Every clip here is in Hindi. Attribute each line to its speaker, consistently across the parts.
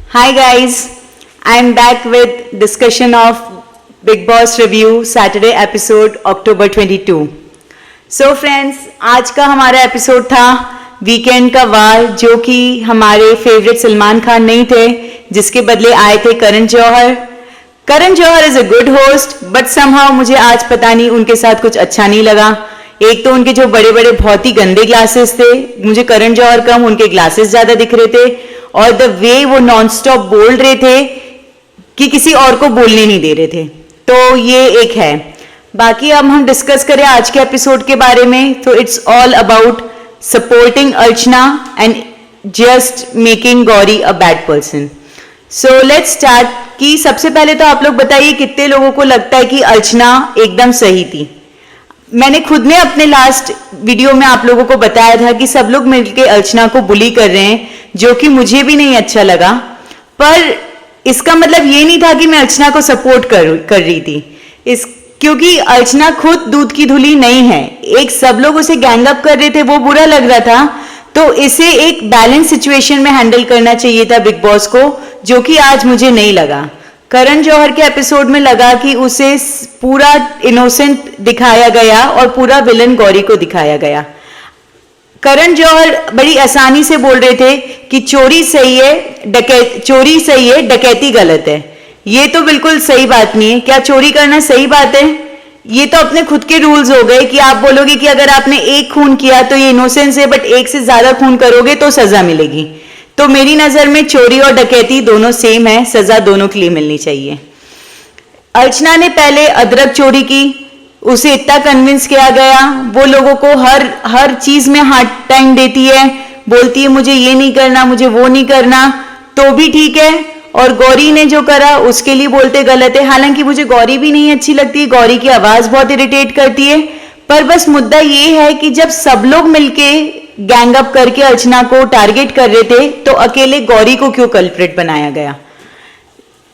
Speaker 1: Hi guys, I am back with discussion of Big Boss Review Saturday episode October 22. So friends, आज का हमारा एपिसोड था वीकेंड का वार, जो कि हमारे फेवरेट सलमान खान नहीं थे, जिसके बदले आए थे Karan Johar. Karan Johar is a good host, but somehow मुझे आज पता नहीं उनके साथ कुछ अच्छा नहीं लगा. एक तो उनके जो बड़े बड़े बहुत ही गंदे ग्लासेस थे, मुझे करण जौहर कम उनके ग्लासेस ज्यादा दिख रहे थे, और द वे वो नॉन स्टॉप बोल रहे थे कि किसी और को बोलने नहीं दे रहे थे. तो ये एक है. बाकी अब हम डिस्कस करें आज के एपिसोड के बारे में, तो it's all about supporting Archana and just making Gauri a bad person. So let's start. कि सबसे पहले तो आप लोग बताइए कितने लोगों को लगता है कि अर्चना एकदम सही थी. मैंने खुद ने अपने लास्ट वीडियो में आप लोगों को बताया था कि सब लोग मिलकर अर्चना को बुली कर रहे हैं, जो कि मुझे भी नहीं अच्छा लगा. पर इसका मतलब ये नहीं था कि मैं अर्चना को सपोर्ट कर रही थी, क्योंकि अर्चना खुद दूध की धुली नहीं है. एक सब लोग उसे गैंग अप कर रहे थे, वो बुरा लग रहा था. तो इसे एक बैलेंस सिचुएशन में हैंडल करना चाहिए था बिग बॉस को, जो कि आज मुझे नहीं लगा. करण जौहर के एपिसोड में लगा कि उसे पूरा इनोसेंट दिखाया गया और पूरा विलन गौरी को दिखाया गया. करण जौहर बड़ी आसानी से बोल रहे थे कि चोरी सही है, डकैती गलत है. ये तो बिल्कुल सही बात नहीं है. क्या चोरी करना सही बात है? ये तो अपने खुद के रूल्स हो गए कि आप बोलोगे कि अगर आपने एक खून किया तो ये इनोसेंस है, बट एक से ज्यादा खून करोगे तो सजा मिलेगी. तो मेरी नजर में चोरी और डकैती दोनों सेम है, सजा दोनों के लिए मिलनी चाहिए. अर्चना ने पहले अदरक चोरी की, उसे इतना कन्विंस किया गया, वो लोगों को हर चीज में हार्ड टाइम देती है, बोलती है मुझे ये नहीं करना, मुझे वो नहीं करना, तो भी ठीक है. और गौरी ने जो करा उसके लिए बोलते गलत है. हालांकि मुझे गौरी भी नहीं अच्छी लगती, गौरी की आवाज बहुत इरिटेट करती है. पर बस मुद्दा ये है कि जब सब लोग मिलके गैंग अप करके अर्चना को टारगेट कर रहे थे, तो अकेले गौरी को क्यों कल्प्रिट बनाया गया?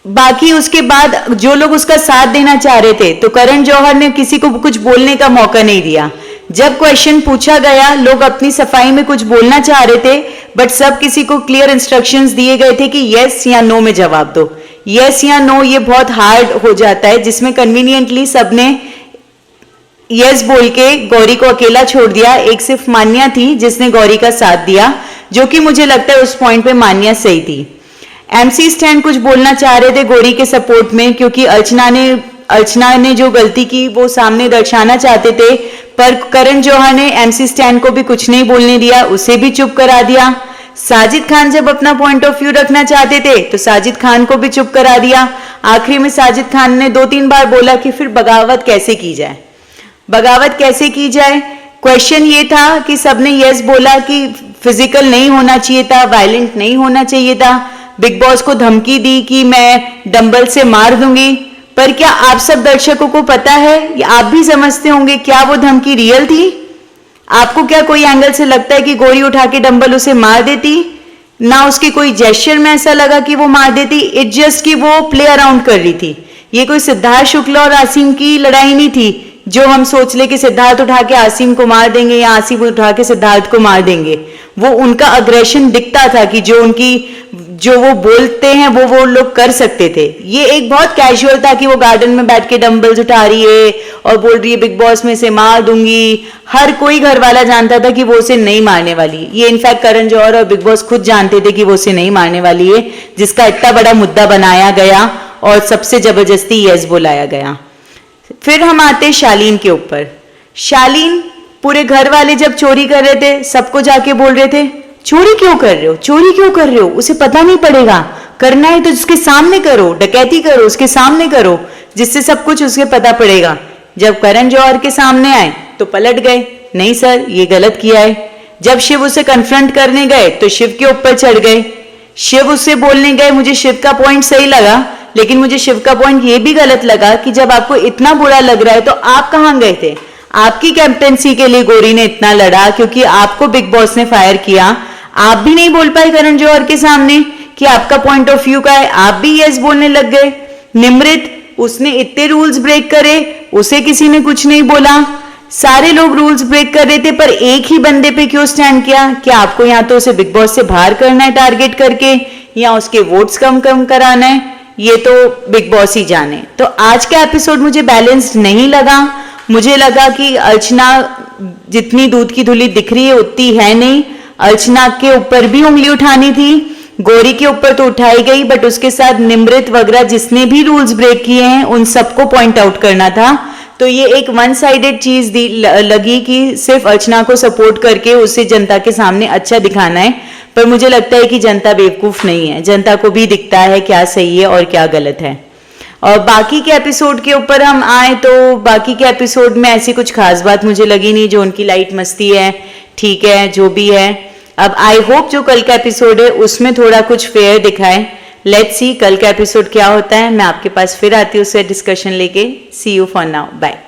Speaker 1: बाकी उसके बाद जो लोग उसका साथ देना चाह रहे थे, तो करण जौहर ने किसी को कुछ बोलने का मौका नहीं दिया. जब क्वेश्चन पूछा गया, लोग अपनी सफाई में कुछ बोलना चाह रहे थे, बट सब किसी को क्लियर इंस्ट्रक्शंस दिए गए थे कि यस या नो में जवाब दो. यस या नो ये बहुत हार्ड हो जाता है, जिसमें कन्वीनियंटली सबने यस बोल के गौरी को अकेला छोड़ दिया. एक सिर्फ मान्या थी जिसने गौरी का साथ दिया, जो कि मुझे लगता है उस पॉइंट पे मान्या सही थी. एमसी स्टैन कुछ बोलना चाह रहे थे गौरी के सपोर्ट में, क्योंकि अर्चना ने जो गलती की वो सामने दर्शाना चाहते थे, पर करण जौहर ने एमसी स्टैन को भी कुछ नहीं बोलने दिया, उसे भी चुप करा दिया. साजिद खान जब अपना पॉइंट ऑफ व्यू रखना चाहते थे, तो साजिद खान को भी चुप करा दिया. आखिरी में साजिद खान ने 2-3 बार बोला कि फिर बगावत कैसे की जाए. क्वेश्चन ये था कि सबने यस बोला कि फिजिकल नहीं होना चाहिए था, वायलेंट नहीं होना चाहिए था. बिग बॉस को धमकी दी कि मैं डंबल से मार दूंगी. पर क्या आप सब दर्शकों को पता है, या आप भी समझते होंगे, क्या वो धमकी रियल थी? आपको क्या कोई एंगल से लगता है कि गौरी उठा के डंबल उसे मार देती? ना उसके कोई जेस्चर में ऐसा लगा कि वो मार देती. इट जस्ट कि वो प्ले अराउंड कर रही थी. ये कोई सिद्धार्थ शुक्ला और आसिम की लड़ाई नहीं थी, जो हम सोच ले कि सिद्धार्थ उठा के आसिम को मार देंगे या आसिम उठा के सिद्धार्थ को मार देंगे. वो उनका अग्रेशन दिखता था कि जो वो बोलते हैं वो लोग कर सकते थे. ये एक बहुत कैजुअल था कि वो गार्डन में बैठ के डंबल्स उठा रही है और बोल रही है बिग बॉस में से मार दूंगी. हर कोई घर वाला जानता था कि वो उसे नहीं मारने वाली. ये इनफैक्ट करण जौहर और बिग बॉस खुद जानते थे कि वो उसे नहीं मारने वाली है, जिसका इतना बड़ा मुद्दा बनाया गया और सबसे जबरदस्ती यस बुलाया गया. फिर हम आते शालीन के ऊपर. शालीन, पूरे घर वाले जब चोरी कर रहे थे, सबको जाके बोल रहे थे चोरी क्यों कर रहे हो, चोरी क्यों कर रहे हो, उसे पता नहीं पड़ेगा, करना है तो उसके सामने करो, डकैती करो उसके सामने करो, जिससे सब कुछ उसके पता पड़ेगा. जब करण जौहर के सामने आए तो पलट गए, नहीं सर ये गलत किया है. जब शिव उसे कन्फ्रंट करने गए तो शिव के ऊपर चढ़ गए. शिव उससे बोलने गए, मुझे शिव का पॉइंट सही लगा, लेकिन मुझे शिव का पॉइंट ये भी गलत लगा कि जब आपको इतना बुरा लग रहा है तो आप कहां गए थे? आपकी कैप्टेंसी के लिए गौरी ने इतना लड़ा, क्योंकि आपको बिग बॉस ने फायर किया. आप भी नहीं बोल पाए करण जौहर के सामने कि आपका पॉइंट ऑफ व्यू का है, आप भी यस बोलने लग गए. निमृत, उसने इतने रूल्स ब्रेक करे, उसे किसी ने कुछ नहीं बोला. सारे लोग रूल्स ब्रेक कर रहे थे पर एक ही बंदे पे क्यों स्टैंड किया? क्या आपको या तो उसे बिग बॉस से बाहर करना है टारगेट करके, या उसके वोट्स कम कम कराना है? ये तो बिग बॉस ही जाने। तो आज का एपिसोड मुझे बैलेंस्ड नहीं लगा। मुझे लगा कि अर्चना जितनी दूध की धुली दिख रही है उतनी है नहीं। अर्चना के ऊपर भी उंगली उठानी थी, गौरी के ऊपर तो उठाई गई, बट उसके साथ निमृत वगैरह जिसने भी रूल्स ब्रेक किए हैं उन सबको पॉइंट आउट करना था। तो ये एक वन साइडेड चीज लगी कि सिर्फ अर्चना को सपोर्ट करके उसे जनता के सामने अच्छा दिखाना है। पर मुझे लगता है कि जनता बेवकूफ नहीं है, जनता को भी दिखता है क्या सही है और क्या गलत है। और बाकी के एपिसोड के ऊपर हम आए तो बाकी के एपिसोड में ऐसी कुछ खास बात मुझे लगी नहीं। जो उनकी लाइट मस्ती है ठीक है, जो भी है। अब आई होप जो कल का एपिसोड है उसमें थोड़ा कुछ फेयर दिखाए। लेट्स सी कल का एपिसोड क्या होता है। मैं आपके पास फिर आती हूँ उससे डिस्कशन लेके। सी यू फॉर नाउ, बाय।